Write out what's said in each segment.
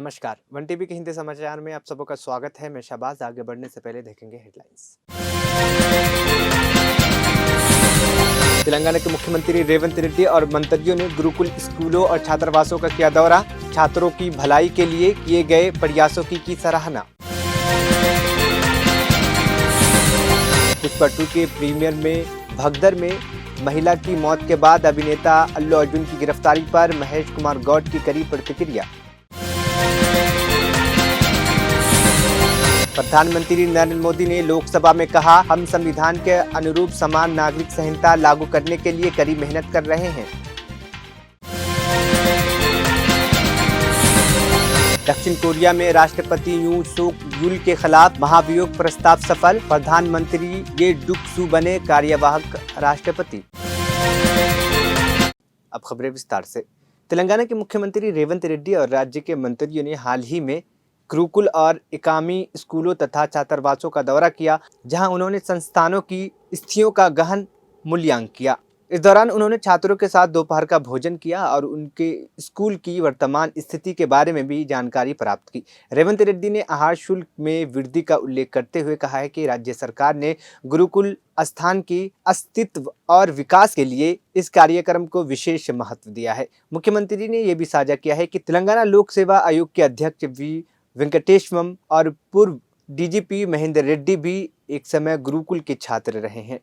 नमस्कार। One TV के हिंदी समाचार में आप सबका स्वागत है। मैं शहबाज। आगे बढ़ने से पहले देखेंगे हेडलाइंस। तेलंगाना के मुख्यमंत्री रेवंत रेड्डी और मंत्रियों ने गुरुकुल स्कूलों और छात्रावासों का किया दौरा। छात्रों की भलाई के लिए किए गए प्रयासों की सराहना। पुष्पा 2 के प्रीमियर में भगदड़ में महिला की मौत के बाद अभिनेता अल्लू अर्जुन की गिरफ्तारी पर महेश कुमार गौड की कड़ी प्रतिक्रिया। प्रधानमंत्री नरेंद्र मोदी ने लोकसभा में कहा, हम संविधान के अनुरूप समान नागरिक संहिता लागू करने के लिए कड़ी मेहनत कर रहे हैं। दक्षिण कोरिया में राष्ट्रपति यूं सूक यूल के खिलाफ महाभियोग प्रस्ताव सफल। प्रधानमंत्री ये डुक सू बने कार्यवाहक राष्ट्रपति। अब खबरें विस्तार से। तेलंगाना के मुख्यमंत्री रेवंत रेड्डी और राज्य के मंत्रियों ने हाल ही में गुरुकुल और इकामी स्कूलों तथा छात्रावासों का दौरा किया, जहां उन्होंने संस्थानों की स्थितियों का गहन मूल्यांकन किया। इस दौरान उन्होंने छात्रों के साथ दोपहर का भोजन किया और उनके स्कूल की वर्तमान स्थिति के बारे में भी जानकारी प्राप्त की। रेवंत रेड्डी ने आहार शुल्क में वृद्धि का उल्लेख करते हुए कहा है कि राज्य सरकार ने गुरुकुल स्थान की अस्तित्व और विकास के लिए इस कार्यक्रम को विशेष महत्व दिया है। मुख्यमंत्री ने यह भी साझा किया है कि तेलंगाना लोक सेवा आयोग के अध्यक्ष वी वेंकटेश्वम और पूर्व डीजीपी महेंद्र रेड्डी भी एक समय गुरुकुल के छात्र रहे हैं।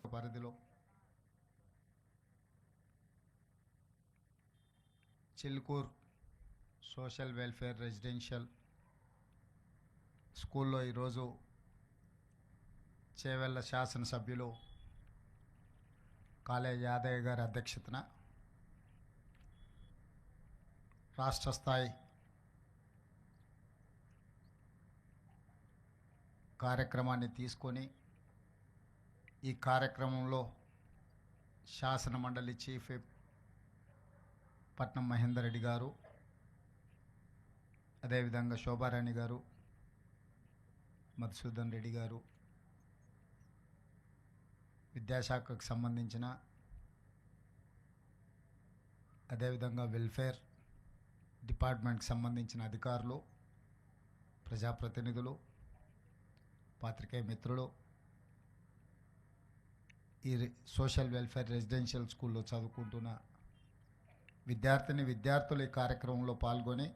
चिल्कूर सोशल वेलफेयर रेजिडेंशियल స్కూల్లో ఈరోజు చేవెళ్ళ శాసనసభ్యులు కాలేజ్ యాదయ్య గారి అధ్యక్షతన రాష్ట్ర స్థాయి కార్యక్రమాన్ని తీసుకొని ఈ కార్యక్రమంలో శాసన మండలి చీఫ్ విప్ పట్నం మహేందర్ రెడ్డి గారు, అదేవిధంగా శోభారాణి గారు, మధుసూదన్ రెడ్డి గారు, విద్యాశాఖకు సంబంధించిన అదేవిధంగా వెల్ఫేర్ డిపార్ట్మెంట్కి సంబంధించిన అధికారులు, ప్రజాప్రతినిధులు, పాత్రికేయ మిత్రులు, ఈ సోషల్ వెల్ఫేర్ రెసిడెన్షియల్ స్కూల్లో చదువుకుంటున్న విద్యార్థులు ఈ కార్యక్రమంలో పాల్గొని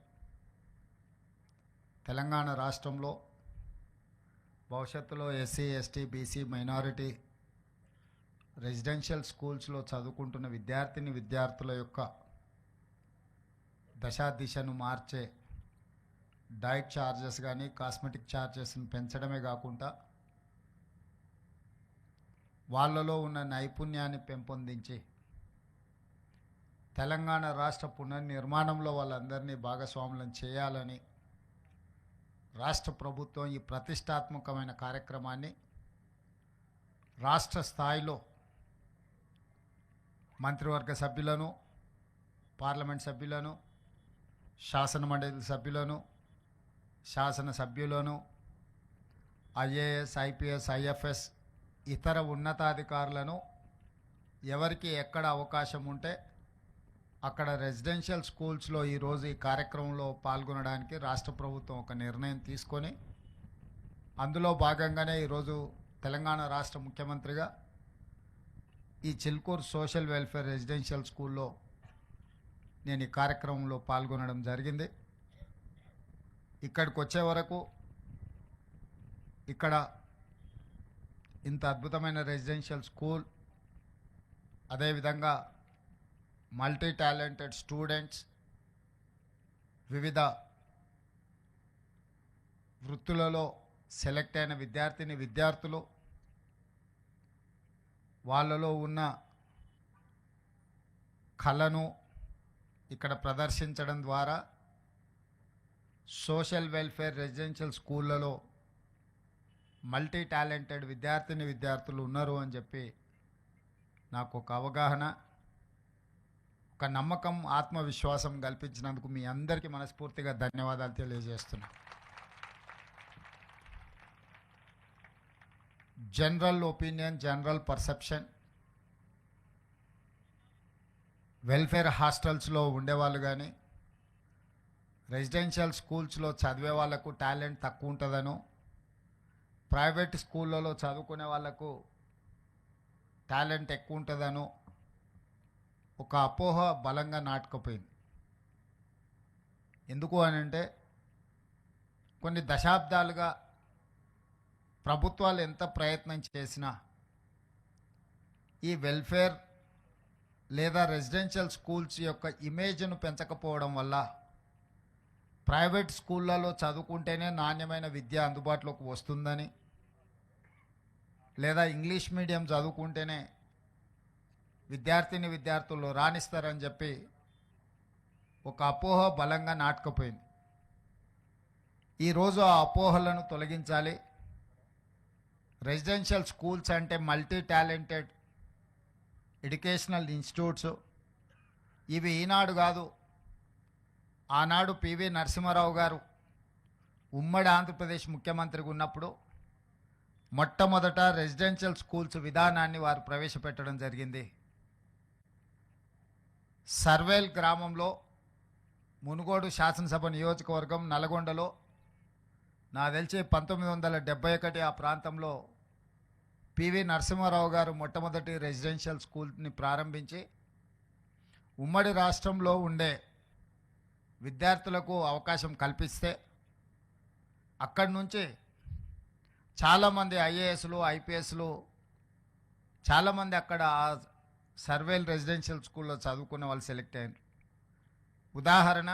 తెలంగాణ రాష్ట్రంలో భవిష్యత్తులో SC, ST, BC, minority residential స్కూల్స్లో చదువుకుంటున్న విద్యార్థుల యొక్క దిశను మార్చే డైట్ ఛార్జెస్ కానీ కాస్మెటిక్ ఛార్జెస్ని పెంచడమే కాకుండా వాళ్ళలో ఉన్న నైపుణ్యాన్ని పెంపొందించి తెలంగాణ రాష్ట్ర పునర్నిర్మాణంలో వాళ్ళందరినీ భాగస్వాములను చేయాలని రాష్ట్ర ప్రభుత్వం ఈ ప్రతిష్టాత్మకమైన కార్యక్రమాన్ని రాష్ట్ర స్థాయిలో మంత్రివర్గ సభ్యులను, పార్లమెంట్ సభ్యులను, శాసనమండలి సభ్యులను, శాసనసభ్యులను, ఐఏఎస్, ఐపీఎస్, ఐఎఫ్ఎస్ ఇతర ఉన్నతాధికారులను ఎవరికి ఎక్కడ అవకాశం ఉంటే అక్కడ రెసిడెన్షియల్ స్కూల్స్లో ఈరోజు ఈ కార్యక్రమంలో పాల్గొనడానికి రాష్ట్ర ప్రభుత్వం ఒక నిర్ణయం తీసుకొని అందులో భాగంగానే ఈరోజు తెలంగాణ రాష్ట్ర ముఖ్యమంత్రిగా ఈ చిల్కూర్ సోషల్ వెల్ఫేర్ రెసిడెన్షియల్ స్కూల్లో నేను ఈ కార్యక్రమంలో పాల్గొనడం జరిగింది. ఇక్కడికి వచ్చే వరకు ఇక్కడ ఇంత అద్భుతమైన రెసిడెన్షియల్ స్కూల్, అదేవిధంగా మల్టీ టాలెంటెడ్ స్టూడెంట్స్, వివిధ వృత్తులలో సెలెక్ట్ అయిన విద్యార్థులు వాళ్ళలో ఉన్న కళను ఇక్కడ ప్రదర్శించడం ద్వారా సోషల్ వెల్ఫేర్ రెసిడెన్షియల్ స్కూళ్ళలో మల్టీ టాలెంటెడ్ విద్యార్థులు ఉన్నారు అని చెప్పి నాకు ఒక అవగాహన, ఒక నమ్మకం, ఆత్మవిశ్వాసం కల్పించినందుకు మీ అందరికీ మనస్ఫూర్తిగా ధన్యవాదాలు తెలియజేస్తున్నా. General opinion, general perception, welfare హాస్టల్స్లో ఉండేవాళ్ళు కానీ రెసిడెన్షియల్ స్కూల్స్లో చదివే వాళ్ళకు టాలెంట్ తక్కువ ఉంటుందనో, ప్రైవేట్ స్కూళ్ళలో చదువుకునే వాళ్ళకు టాలెంట్ ఎక్కువ ఉంటుందనో ఒక అపోహ బలంగా నాటుకుపోయింది. ఎందుకు అని అంటే, కొన్ని దశాబ్దాలుగా ప్రభుత్వాలు ఎంత ప్రయత్నం చేసినా ఈ వెల్ఫేర్ లేదా రెసిడెన్షియల్ స్కూల్స్ యొక్క ఇమేజ్ను పెంచకపోవడం వల్ల ప్రైవేట్ స్కూళ్ళలో చదువుకుంటేనే నాణ్యమైన విద్య అందుబాటులోకి వస్తుందని, లేదా ఇంగ్లీష్ మీడియం చదువుకుంటేనే విద్యార్థులు రాణిస్తారని చెప్పి ఒక అపోహ బలంగా నాటుకుపోయింది. ఈరోజు ఆ అపోహలను తొలగించాలి. రెసిడెన్షియల్ స్కూల్స్ అంటే మల్టీ టాలెంటెడ్ ఎడ్యుకేషనల్ ఇన్స్టిట్యూట్స్. ఇవి ఈనాడు కాదు, ఆనాడు పివి నరసింహారావు గారు ఉమ్మడి ఆంధ్రప్రదేశ్ ముఖ్యమంత్రిగా ఉన్నప్పుడు మొట్టమొదట రెసిడెన్షియల్ స్కూల్స్ విధానాన్ని వారు ప్రవేశపెట్టడం జరిగింది. సర్వేల్ గ్రామంలో, మునుగోడు శాసనసభ నియోజకవర్గం నల్గొండలో, నాకు తెలిసి 1971 ఆ ప్రాంతంలో పివి నరసింహారావు గారు మొట్టమొదటి రెసిడెన్షియల్ స్కూల్ని ప్రారంభించి ఉమ్మడి రాష్ట్రంలో ఉండే విద్యార్థులకు అవకాశం కల్పిస్తే అక్కడి నుంచి చాలామంది ఐఏఎస్లు, ఐపీఎస్లు చాలామంది అక్కడ సర్వేల్ రెసిడెన్షియల్ స్కూల్లో చదువుకున్న వాళ్ళు సెలెక్ట్ అయ్యారు. ఉదాహరణ,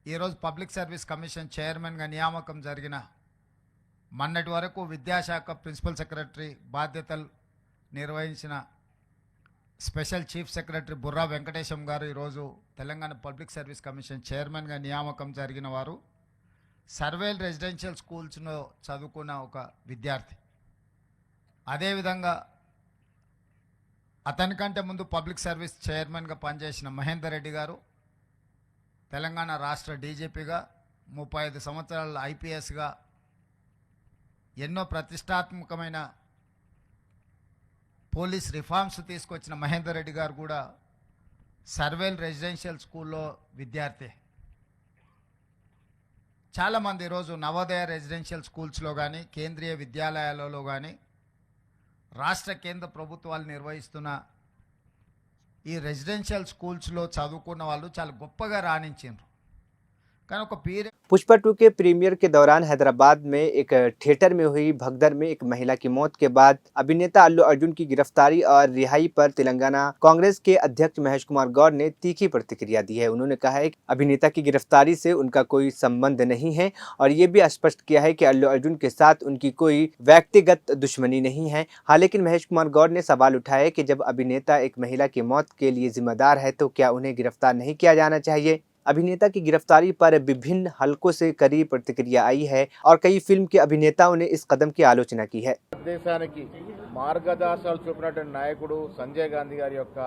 ఈరోజు పబ్లిక్ సర్వీస్ కమిషన్ చైర్మన్గా నియామకం జరిగిన, మొన్నటి వరకు విద్యాశాఖ ప్రిన్సిపల్ సెక్రటరీ బాధ్యతలు నిర్వహించిన special chief secretary Burra Venkatesham గారు ఈరోజు తెలంగాణ పబ్లిక్ సర్వీస్ కమిషన్ చైర్మన్గా నియామకం జరిగిన వారు సర్వేల్ రెసిడెన్షియల్ స్కూల్స్లో చదువుకున్న ఒక విద్యార్థి. అదేవిధంగా అతనికంటే ముందు పబ్లిక్ సర్వీస్ చైర్మన్గా పనిచేసిన మహేందర్ రెడ్డి గారు తెలంగాణ రాష్ట్ర డీజీపీగా 35 సంవత్సరాల ఐపీఎస్గా ఎన్నో ప్రతిష్టాత్మకమైన పోలీస్ రిఫార్మ్స్ తీసుకొచ్చిన మహేందర్ రెడ్డి గారు కూడా సర్వేల్ రెసిడెన్షియల్ స్కూల్లో విద్యార్థి. చాలామంది ఈరోజు నవోదయ రెసిడెన్షియల్ స్కూల్స్లో కానీ, కేంద్రీయ విద్యాలయాలలో కానీ, రాష్ట్ర కేంద్ర ప్రభుత్వాలు నిర్వహిస్తున్న ఈ రెసిడెన్షియల్ స్కూల్స్లో చదువుకున్న వాళ్ళు చాలా గొప్పగా రాణించారు. కానీ ఒక पुष्पा 2 के प्रीमियर के दौरान हैदराबाद में एक थिएटर में हुई भगदड़ में एक महिला की मौत के बाद अभिनेता अल्लू अर्जुन की गिरफ्तारी और रिहाई पर तेलंगाना कांग्रेस के अध्यक्ष महेश कुमार गौड़ ने तीखी प्रतिक्रिया दी है। उन्होंने कहा है कि अभिनेता की गिरफ्तारी से उनका कोई संबंध नहीं है और ये भी स्पष्ट किया है कि अल्लू अर्जुन के साथ उनकी कोई व्यक्तिगत दुश्मनी नहीं है। हाँ, लेकिन महेश कुमार गौड़ ने सवाल उठाया कि जब अभिनेता एक महिला की मौत के लिए जिम्मेदार है तो क्या उन्हें गिरफ्तार नहीं किया जाना चाहिए। अभिनेता की गिरफ्तारी पर विभिन्न हलकों से कड़ी प्रतिक्रिया आई है और कई फिल्म के अभिनेताओं ने इस कदम की आलोचना की है। దేశానికి మార్గదర్శకాలు చూపినటువంటి నాయకుడు సంజయ్ గాంధీ గారి యొక్క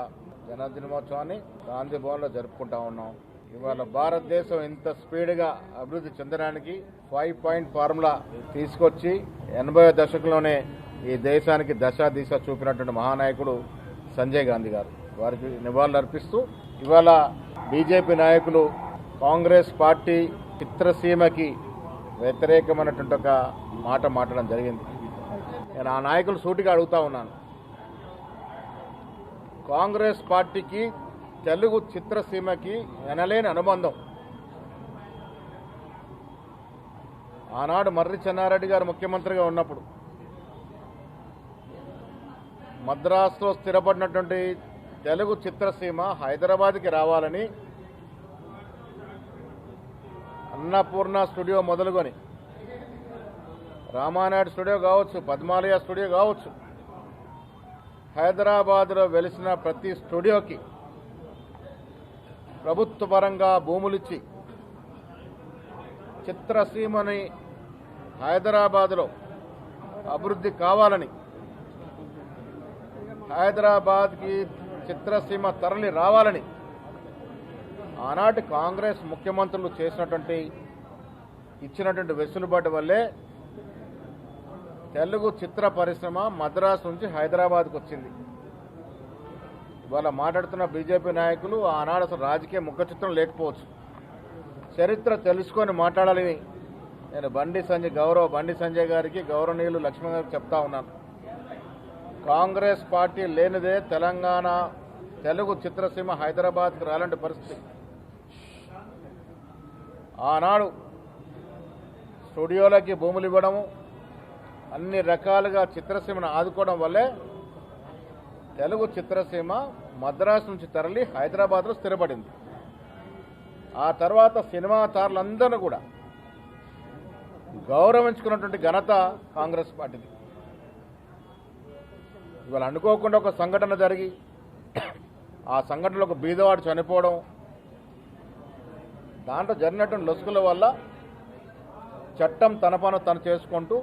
జన్మదినోత్సవాన్ని గాంధీ భవన్లో జరుపుకుంటా ఉన్నాం. ఇవాళ భారతదేశం ఇంత స్పీడ్గా అభివృద్ధి చెందడానికి 5 పాయింట్ ఫార్ములా తీసుకొచ్చి 80వ దశకంలోనే ఈ దేశానికి దశ దిశ చూపినటువంటి మహానాయకుడు సంజయ్ గాంధీ గారు. వారికి నివాళులు అర్పిస్తూ ఇవాళ బీజేపీ నాయకులు కాంగ్రెస్ పార్టీ చిత్రసీమకి వ్యతిరేకమైనటువంటి ఒక మాట మాట్లాడడం జరిగింది. నేను ఆ నాయకులు సూటిగా అడుగుతా ఉన్నాను, కాంగ్రెస్ పార్టీకి తెలుగు చిత్రసీమకి ఎనలేని అనుబంధం. ఆనాడు మర్రి చెన్నారెడ్డి గారు ముఖ్యమంత్రిగా ఉన్నప్పుడు మద్రాసులో స్థిరపడినటువంటి తెలుగు చిత్రసీమ హైదరాబాద్కి రావాలని అన్నపూర్ణ స్టూడియో మొదలుకొని రామానాయుడు స్టూడియో కావచ్చు, పద్మాలయ స్టూడియో కావచ్చు, హైదరాబాద్లో వెలిసిన ప్రతి స్టూడియోకి ప్రభుత్వ పరంగా భూములిచ్చి చిత్రసీమని హైదరాబాద్లో అభివృద్ధి కావాలని, హైదరాబాద్కి చిత్రసీమ తరలి రావాలని ఆనాటి కాంగ్రెస్ ముఖ్యమంత్రులు ఇచ్చినటువంటి వెసులుబాటు వల్లే తెలుగు చిత్ర పరిశ్రమ మద్రాసు నుంచి హైదరాబాద్కు వచ్చింది. ఇవాళ మాట్లాడుతున్న బీజేపీ నాయకులు ఆనాడు అసలు రాజకీయ ముఖ చిత్రం లేకపోవచ్చు, చరిత్ర తెలుసుకొని మాట్లాడాలని నేను బండి సంజయ్ గారికి గౌరవనీయులు లక్ష్మణ్ గారికి చెప్తా ఉన్నాను. కాంగ్రెస్ పార్టీ లేనిదే తెలంగాణ తెలుగు చిత్రసీమ హైదరాబాద్కి రాలంటి పరిస్థితి. ఆనాడు స్టూడియోలకి భూములు ఇవ్వడము, అన్ని రకాలుగా చిత్రసీమను ఆదుకోవడం వల్లే తెలుగు చిత్రసీమ మద్రాసు నుంచి తరలి హైదరాబాద్లో స్థిరపడింది. ఆ తర్వాత సినిమా తారులందరూ కూడా గౌరవించుకున్నటువంటి ఘనత కాంగ్రెస్ పార్టీది. ఇవాళ అనుకోకుండా ఒక సంఘటన జరిగి ఆ సంఘటనలో ఒక బీదవాడు చనిపోవడం, దాంట్లో జరిగినటువంటి లొసుగుల వల్ల చట్టం తన పను తను చేసుకుంటూ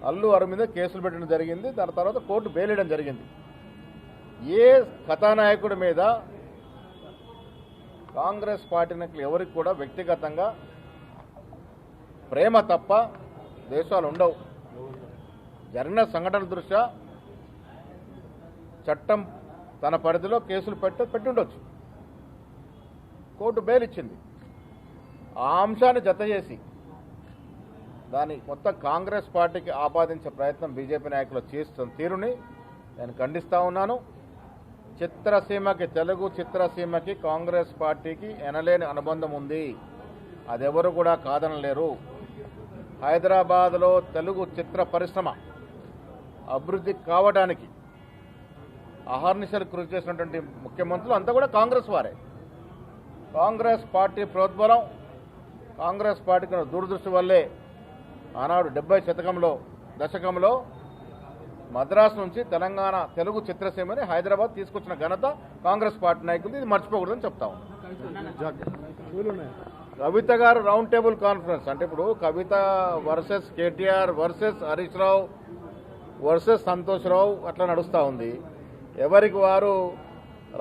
అల్లు అరుణ్ మీద కేసులు పెట్టడం జరిగింది. దాని తర్వాత కోర్టు బెయిల్ ఇవ్వడం జరిగింది. ఏ కథానాయకుడి మీద కాంగ్రెస్ పార్టీ నాయకులు ఎవరికి కూడా వ్యక్తిగతంగా ప్రేమ తప్ప దేశాలు ఉండవు. జరిగిన సంఘటన దృష్ట్యా చట్టం తన పరిధిలో కేసులు పెట్టి ఉండొచ్చు. కోర్టు బెయిల్ ఇచ్చింది. ఆ అంశాన్ని జత చేసి దాన్ని మొత్తం కాంగ్రెస్ పార్టీకి ఆపాదించే ప్రయత్నం బీజేపీ నాయకులు చేస్తున్న తీరుని నేను ఖండిస్తూ ఉన్నాను. చిత్రసీమకి, తెలుగు చిత్రసీమకి కాంగ్రెస్ పార్టీకి ఎనలేని అనుబంధం ఉంది. అదెవరు కూడా కాదనలేరు. హైదరాబాద్లో తెలుగు చిత్ర పరిశ్రమ అభివృద్ధి కావడానికి అహర్నిశలు కృషి చేసినటువంటి ముఖ్యమంత్రులు అంతా కూడా కాంగ్రెస్ వారే. కాంగ్రెస్ పార్టీ ప్రోద్బలం, కాంగ్రెస్ పార్టీకి దూరదృష్టి వల్లే ఆనాడు 70 దశకంలో మద్రాసు నుంచి తెలంగాణ తెలుగు చిత్రసీమని హైదరాబాద్ తీసుకొచ్చిన ఘనత కాంగ్రెస్ పార్టీ నాయకులు. ఇది మర్చిపోకూడదని చెప్తా ఉన్నాం. కవిత గారు రౌండ్ టేబుల్ కాన్ఫరెన్స్ అంటే ఇప్పుడు కవిత versus KTR versus Harish Rao versus Santosh రావు అట్లా నడుస్తూ ఉంది. ఎవరికి వారు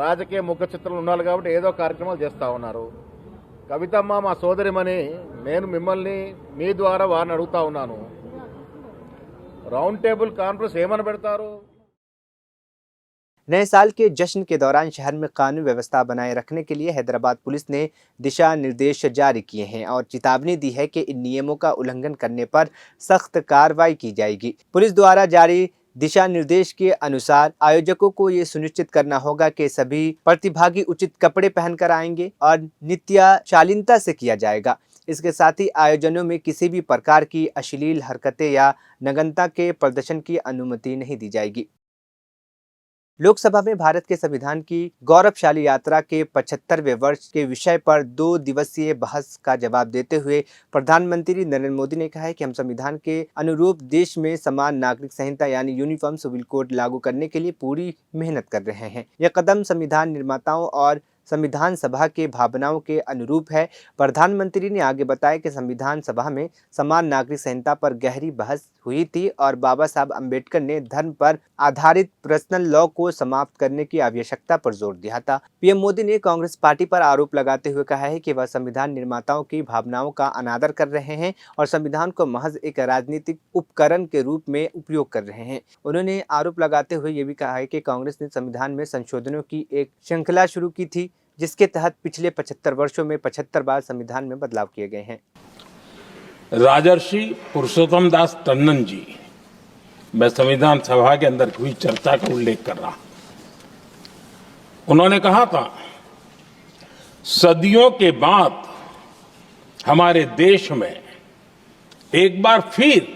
రాజకీయ ముఖ చిత్రాలు ఉండాలి కాబట్టి ఏదో కార్యక్రమాలు చేస్తూ ఉన్నారు. కవితమ్మ మా సోదరిమని, నేను మిమ్మల్ని మీ ద్వారా వారిని అడుగుతా ఉన్నాను, राउंड टेबल कॉन्फ्रेंस ఏమని పెడతారు? नए साल के जश्न के दौरान शहर में कानून व्यवस्था बनाए रखने के लिए हैदराबाद पुलिस ने दिशा निर्देश जारी किए हैं और चेतावनी दी है कि इन नियमों का उल्लंघन करने पर सख्त कार्रवाई की जाएगी। पुलिस द्वारा जारी दिशा निर्देश के अनुसार आयोजकों को ये सुनिश्चित करना होगा कि सभी प्रतिभागी उचित कपड़े पहनकर आएंगे और नित्य शालीनता से किया जाएगा। इसके साथ ही आयोजनों में किसी भी प्रकार की अश्लील हरकतें या नग्नता के प्रदर्शन की अनुमति नहीं दी जाएगी। लोकसभा में भारत के संविधान की गौरवशाली यात्रा के 75वें वर्ष के विषय पर 2 दिवसीय बहस का जवाब देते हुए प्रधानमंत्री नरेंद्र मोदी ने कहा है कि हम संविधान के अनुरूप देश में समान नागरिक संहिता यानी यूनिफॉर्म सिविल कोड लागू करने के लिए पूरी मेहनत कर रहे हैं। यह कदम संविधान निर्माताओं और संविधान सभा के भावनाओं के अनुरूप है। प्रधानमंत्री ने आगे बताया कि संविधान सभा में समान नागरिक संहिता पर गहरी बहस हुई थी और बाबा साहब अम्बेडकर ने धर्म पर आधारित पर्सनल लॉ को समाप्त करने की आवश्यकता पर जोर दिया था। पीएम मोदी ने कांग्रेस पार्टी पर आरोप लगाते हुए कहा है कि वह संविधान निर्माताओं की भावनाओं का अनादर कर रहे हैं और संविधान को महज एक राजनीतिक उपकरण के रूप में उपयोग कर रहे हैं। उन्होंने आरोप लगाते हुए ये भी कहा है कि कांग्रेस ने संविधान में संशोधनों की एक श्रृंखला शुरू की थी, जिसके तहत पिछले 75 वर्षों में 75 बार संविधान में बदलाव किए गए हैं। राजर्षि पुरुषोत्तम दास टंडन जी, मैं संविधान सभा के अंदर हुई चर्चा का उल्लेख कर रहा हूं। उन्होंने कहा था, सदियों के बाद हमारे देश में एक बार फिर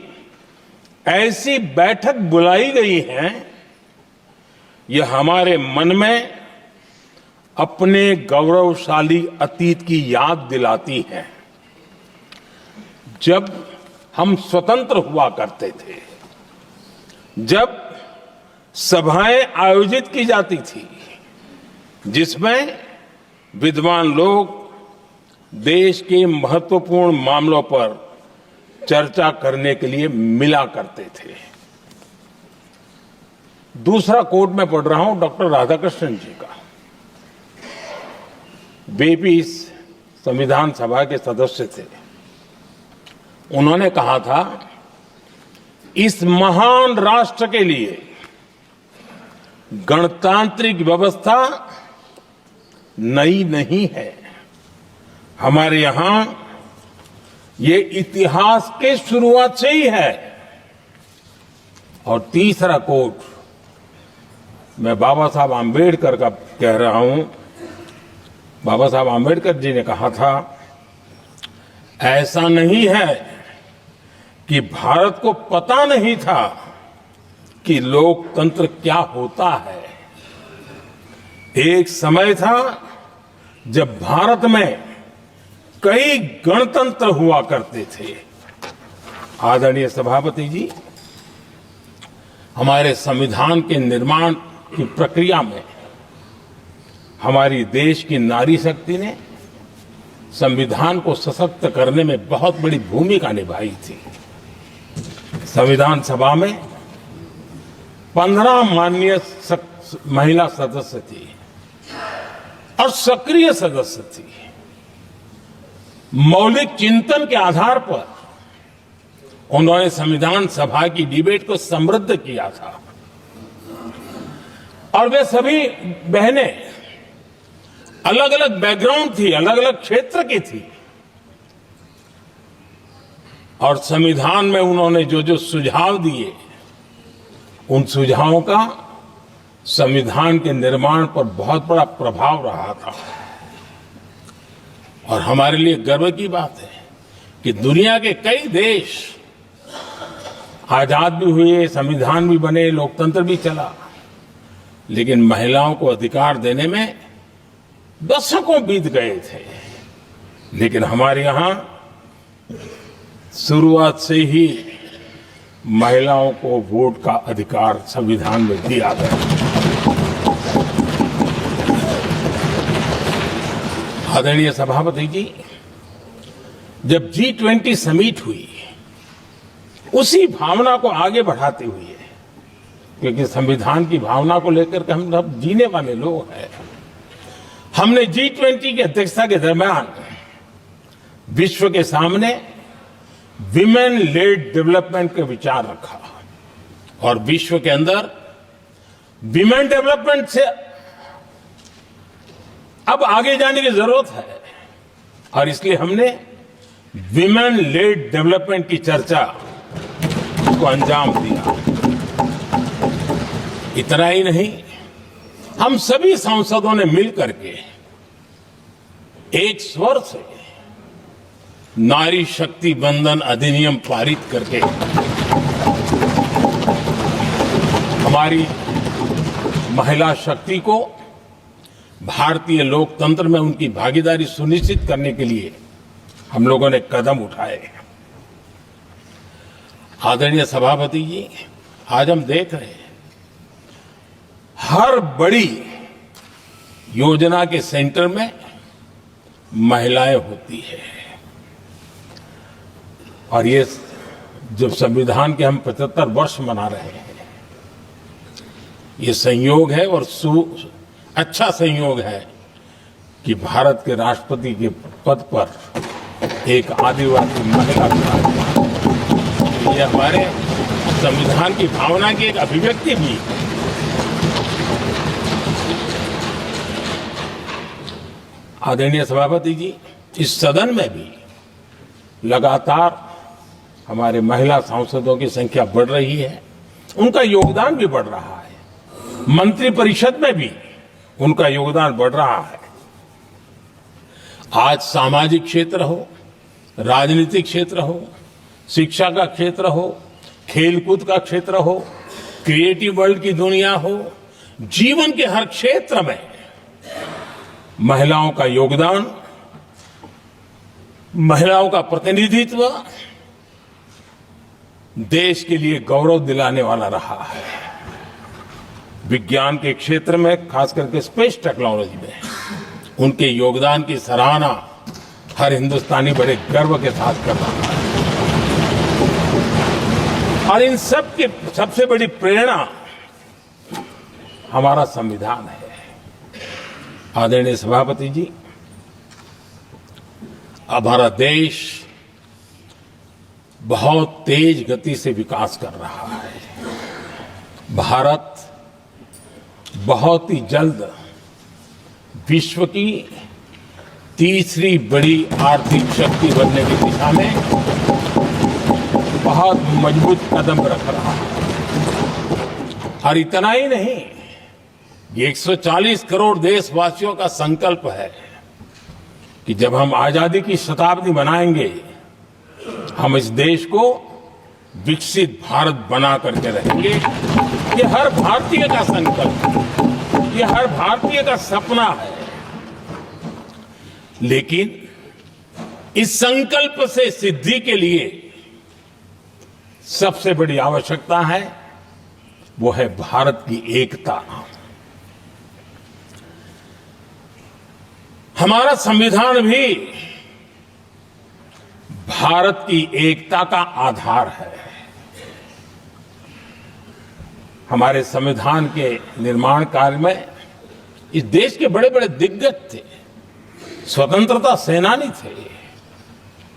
ऐसी बैठक बुलाई गई है, यह हमारे मन में अपने गौरवशाली अतीत की याद दिलाती है। जब हम स्वतंत्र हुआ करते थे, जब सभाएं आयोजित की जाती थी जिसमें विद्वान लोग देश के महत्वपूर्ण मामलों पर चर्चा करने के लिए मिला करते थे। दूसरा कोट में पढ़ रहा हूं डॉक्टर राधाकृष्णन जी का। वे भी इस संविधान सभा के सदस्य थे। उन्होंने कहा था, इस महान राष्ट्र के लिए गणतांत्रिक व्यवस्था नई नहीं है, हमारे यहां ये इतिहास के शुरुआत से ही है। और तीसरा कोट मैं बाबा साहब आम्बेडकर का कह रहा हूं। बाबा साहब आम्बेडकर जी ने कहा था, ऐसा नहीं है कि भारत को पता नहीं था कि लोकतंत्र क्या होता है। एक समय था जब भारत में कई गणतंत्र हुआ करते थे। आदरणीय सभापति जी, हमारे संविधान के निर्माण की प्रक्रिया में हमारी देश की नारी शक्ति ने संविधान को सशक्त करने में बहुत बड़ी भूमिका निभाई थी। संविधान सभा में 15 माननीय महिला सदस्य थी और सक्रिय सदस्य थी। मौलिक चिंतन के आधार पर उन्होंने संविधान सभा की डिबेट को समृद्ध किया था। और वे सभी बहनें अलग अलग बैकग्राउंड थी, अलग अलग क्षेत्र की थी। और संविधान में उन्होंने जो जो सुझाव दिए, उन सुझावों का संविधान के निर्माण पर बहुत बड़ा प्रभाव रहा था। और हमारे लिए गर्व की बात है कि दुनिया के कई देश आजाद भी हुए, संविधान भी बने, लोकतंत्र भी चला, लेकिन महिलाओं को अधिकार देने में दशकों बीत गए थे। लेकिन हमारे यहां शुरुआत से ही महिलाओं को वोट का अधिकार संविधान में दिया गया। आदरणीय सभापति जी, जब G20 समिट हुई, उसी भावना को आगे बढ़ाते हुए, क्योंकि संविधान की भावना को लेकर के हम सब जीने वाले लोग हैं, हमने G20 की अध्यक्षता के दरमियान विश्व के सामने विमेन लेड डेवलपमेंट का विचार रखा। और विश्व के अंदर विमेन डेवलपमेंट से अब आगे जाने की जरूरत है। और इसलिए हमने विमेन लेड डेवलपमेंट की चर्चा को अंजाम दिया। इतना ही नहीं, हम सभी सांसदों ने मिलकर के एक स्वर से नारी शक्ति बंधन अधिनियम पारित करके हमारी महिला शक्ति को भारतीय लोकतंत्र में उनकी भागीदारी सुनिश्चित करने के लिए हम लोगों ने कदम उठाए। आदरणीय सभापति जी, आज हम देख रहे हैं हर बड़ी योजना के सेंटर में महिलाएं होती है। और ये जब संविधान के हम 75 वर्ष मना रहे हैं, ये संयोग है और अच्छा संयोग है कि भारत के राष्ट्रपति के पद पर एक आदिवासी महिला विराजमान। ये हमारे संविधान की भावना की एक अभिव्यक्ति भी है। आदरणीय सभापति जी, इस सदन में भी लगातार हमारे महिला सांसदों की संख्या बढ़ रही है, उनका योगदान भी बढ़ रहा है। मंत्रिपरिषद में भी उनका योगदान बढ़ रहा है। आज सामाजिक क्षेत्र हो, राजनीतिक क्षेत्र हो, शिक्षा का क्षेत्र हो, खेलकूद का क्षेत्र हो, क्रिएटिव वर्ल्ड की दुनिया हो, जीवन के हर क्षेत्र में महिलाओं का योगदान, महिलाओं का प्रतिनिधित्व देश के लिए गौरव दिलाने वाला रहा है। विज्ञान के क्षेत्र में, खास करके स्पेस टेक्नोलॉजी में उनके योगदान की सराहना हर हिंदुस्तानी बड़े गर्व के साथ कर रहा है। और इन सब की सबसे बड़ी प्रेरणा हमारा संविधान है। आदरणीय सभापति जी, हमारा देश बहुत तेज गति से विकास कर रहा है। भारत बहुत ही जल्द विश्व की तीसरी बड़ी आर्थिक शक्ति बनने की दिशा में बहुत मजबूत कदम रख रहा है। और इतना ही नहीं, ये 140 करोड़ देशवासियों का संकल्प है कि जब हम आजादी की शताब्दी मनाएंगे, हम इस देश को विकसित भारत बना करके रहेंगे। ये हर भारतीय का संकल्प है, ये हर भारतीय का सपना है। लेकिन इस संकल्प से सिद्धि के लिए सबसे बड़ी आवश्यकता है, वो है भारत की एकता। हमारा संविधान भी भारत की एकता का आधार है। हमारे संविधान के निर्माण काल में इस देश के बड़े बड़े दिग्गज थे, स्वतंत्रता सेनानी थे,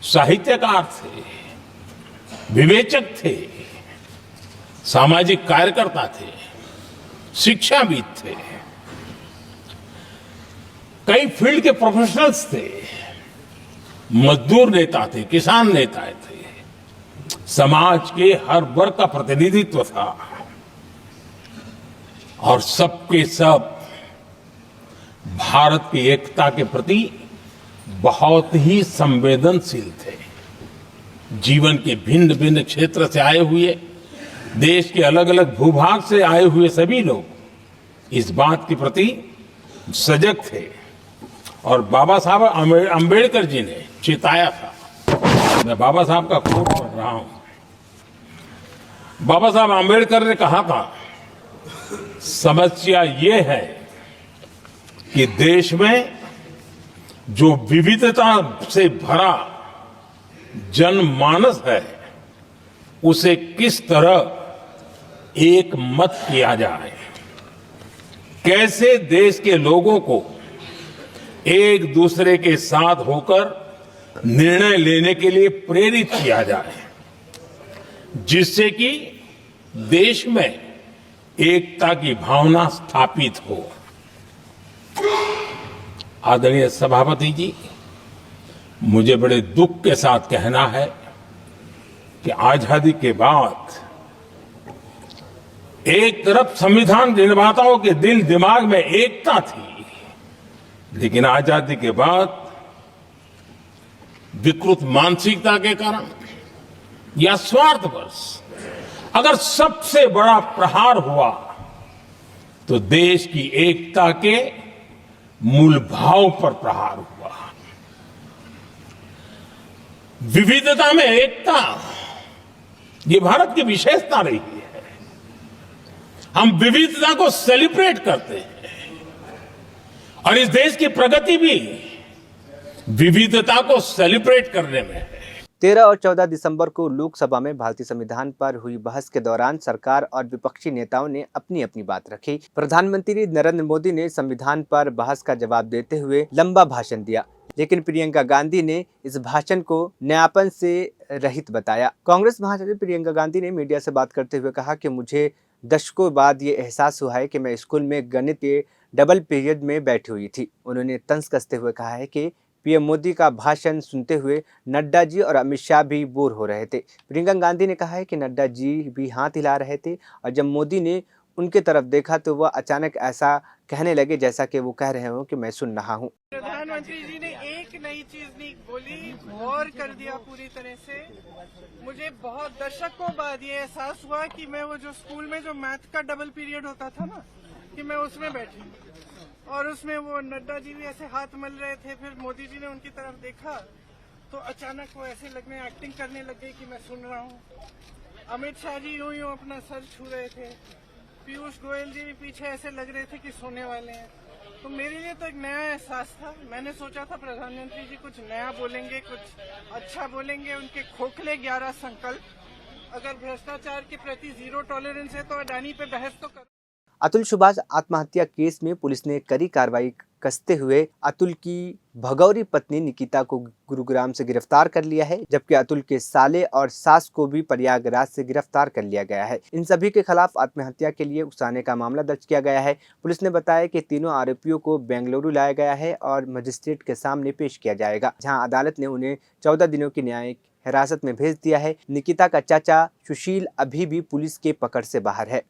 साहित्यकार थे, विवेचक थे, सामाजिक कार्यकर्ता थे, शिक्षाविद थे, कई फील्ड के प्रोफेशनल्स थे, मजदूर नेता थे, किसान नेता थे, समाज के हर वर्ग का प्रतिनिधित्व था और सबके सब भारत की एकता के प्रति बहुत ही संवेदनशील थे। जीवन के भिन्न भिन्न क्षेत्र से आए हुए, देश के अलग अलग भूभाग से आए हुए सभी लोग इस बात के प्रति सजग थे और बाबा साहब अंबेडकर जी ने चेताया था। मैं बाबा साहब का कोट पढ़ रहा हूं। बाबा साहब अंबेडकर ने कहा था, समस्या ये है कि देश में जो विविधता से भरा जनमानस है, उसे किस तरह एक मत किया जाए, कैसे देश के लोगों को एक दूसरे के साथ होकर निर्णय लेने के लिए प्रेरित किया जाए, जिससे कि देश में एकता की भावना स्थापित हो। आदरणीय सभापति जी, मुझे बड़े दुख के साथ कहना है कि आजादी के बाद एक तरफ संविधान निर्माताओं के दिल दिमाग में एकता थी, लेकिन आजादी के बाद विकृत मानसिकता के कारण या स्वार्थवश अगर सबसे बड़ा प्रहार हुआ तो देश की एकता के मूल भाव पर प्रहार हुआ। विविधता में एकता, ये भारत की विशेषता रही है। हम विविधता को सेलिब्रेट करते हैं और इस देश की प्रगति भी विविधता को सेलिब्रेट करने में है। 13 और 14 दिसंबर को लोकसभा में भारतीय संविधान पर हुई बहस के दौरान सरकार और विपक्षी नेताओं ने अपनी अपनी बात रखी। प्रधानमंत्री नरेंद्र मोदी ने संविधान पर बहस का जवाब देते हुए लंबा भाषण दिया, लेकिन प्रियंका गांधी ने इस भाषण को नयापन से रहित बताया। कांग्रेस महासचिव प्रियंका गांधी ने मीडिया से बात करते हुए कहा कि मुझे दशकों बाद ये एहसास हुआ है कि मैं स्कूल में गणित के डबल पीरियड में बैठी हुई थी। उन्होंने तंज कसते हुए कहा है कि पीएम मोदी का भाषण सुनते हुए नड्डा जी और अमित शाह भी बोर हो रहे थे। प्रियंका गांधी ने कहा है कि नड्डा जी भी हाथ हिला रहे थे और जब मोदी ने उनके तरफ देखा तो वह अचानक ऐसा कहने लगे जैसा कि वो कह रहे हो कि मैं सुन रहा हूँ। प्रधानमंत्री जी ने एक नई चीज नहीं बोली, गौर कर दिया पूरी तरह से। मुझे बहुत दशकों बाद ये एहसास हुआ कि मैं वो जो स्कूल में जो मैथ का डबल पीरियड होता था ना, कि मैं उसमें बैठी और उसमें वो नड्डा जी भी ऐसे हाथ मल रहे थे। फिर मोदी जी ने उनकी तरफ देखा तो अचानक वो ऐसे लगने एक्टिंग करने लग गई कि मैं सुन रहा हूँ। अमित शाह जी यूं यूं अपना सर छू रहे थे। पीयूष गोयल जी भी पीछे ऐसे लग रहे थे कि सोने वाले हैं। तो मेरे लिए तो एक नया एहसास था। मैंने सोचा था प्रधानमंत्री जी कुछ नया बोलेंगे, कुछ अच्छा बोलेंगे। उनके खोखले 11 संकल्प, अगर भ्रष्टाचार के प्रति जीरो टॉलरेंस है तो अडानी पे बहस तो कर। अतुल सुभाष आत्महत्या केस में पुलिस ने कड़ी कार्रवाई कसते हुए अतुल की भगौरी पत्नी निकिता को गुरुग्राम से गिरफ्तार कर लिया है, जबकि अतुल के साले और सास को भी प्रयागराज से गिरफ्तार कर लिया गया है। इन सभी के खिलाफ आत्महत्या के लिए उकसाने का मामला दर्ज किया गया है। पुलिस ने बताया कि तीनों आरोपियों को बेंगलुरु लाया गया है और मजिस्ट्रेट के सामने पेश किया जाएगा, जहां अदालत ने उन्हें 14 दिनों की न्यायिक हिरासत में भेज दिया है। निकिता का चाचा सुशील अभी भी पुलिस के पकड़ से बाहर है।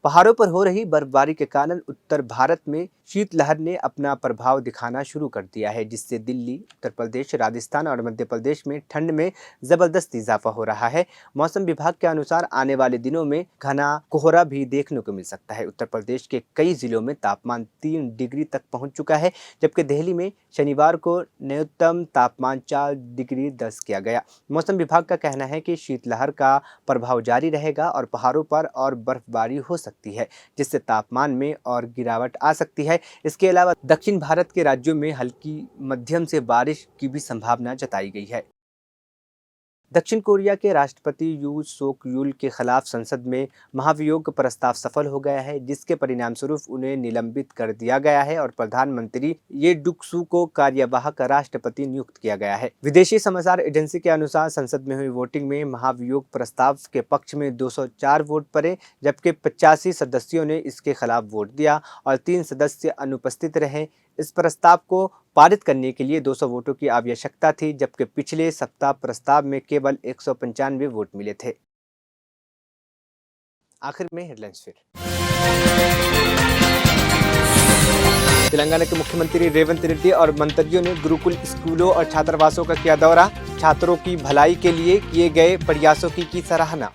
पहाड़ों पर हो रही बर्फबारी के कारण उत्तर भारत में शीतलहर ने अपना प्रभाव दिखाना शुरू कर दिया है, जिससे दिल्ली, उत्तर प्रदेश, राजस्थान और मध्य प्रदेश में ठंड में जबरदस्त इजाफा हो रहा है। मौसम विभाग के अनुसार आने वाले दिनों में घना कोहरा भी देखने को मिल सकता है। उत्तर प्रदेश के कई जिलों में तापमान 3 डिग्री तक पहुंच चुका है, जबकि दिल्ली में शनिवार को न्यूनतम तापमान 4 डिग्री दर्ज किया गया। मौसम विभाग का कहना है कि शीतलहर का प्रभाव जारी रहेगा और पहाड़ों पर और बर्फबारी हो सकती है, जिससे तापमान में और गिरावट आ सकती है। इसके अलावा दक्षिण भारत के राज्यों में हल्की मध्यम से बारिश की भी संभावना जताई गई है। दक्षिण कोरिया के राष्ट्रपति यून सोक यूल के खिलाफ संसद में महाभियोग प्रस्ताव सफल हो गया है, जिसके परिणाम स्वरूप उन्हें निलंबित कर दिया गया है और प्रधानमंत्री ये डुक सू को कार्यवाहक राष्ट्रपति नियुक्त किया गया है। विदेशी समाचार एजेंसी के अनुसार संसद में हुई वोटिंग में महाभियोग प्रस्ताव के पक्ष में 204 वोट पड़े, जबकि 85 सदस्यों ने इसके खिलाफ वोट दिया और 3 सदस्य अनुपस्थित रहे। इस प्रस्ताव को पारित करने के लिए 200 वोटों की आवश्यकता थी, जबकि पिछले सप्ताह प्रस्ताव में केवल 195 वोट मिले थे। आखिर में हेडलाइंस फिर। तेलंगाना के मुख्यमंत्री रेवंत रेड्डी और मंत्रियों ने गुरुकुल स्कूलों और छात्रावासों का किया दौरा, छात्रों की भलाई के लिए किए गए प्रयासों की सराहना।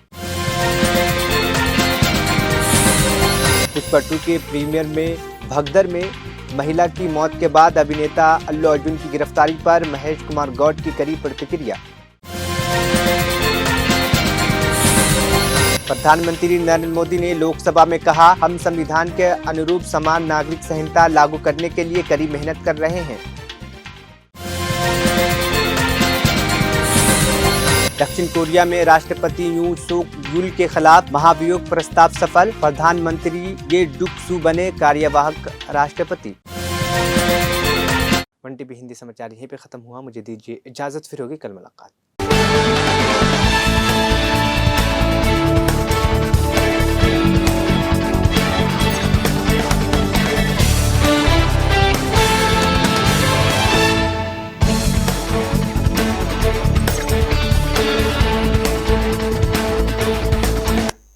पुष्पा 2 के प्रीमियर में भगदड़ में महिला की मौत के बाद अभिनेता अल्लू अर्जुन की गिरफ्तारी पर महेश कुमार गौड की कड़ी प्रतिक्रिया। प्रधानमंत्री नरेंद्र मोदी ने लोकसभा में कहा, हम संविधान के अनुरूप समान नागरिक संहिता लागू करने के लिए कड़ी मेहनत कर रहे हैं। दक्षिण कोरिया में राष्ट्रपति यून सोक यूल के खिलाफ महाभियोग प्रस्ताव सफल, प्रधानमंत्री ये डुक सू बने कार्यवाहक राष्ट्रपति। 1TV हिंदी समाचार यहीं पे खत्म हुआ। मुझे दीजिए इजाजत, फिर होगी कल मुलाकात।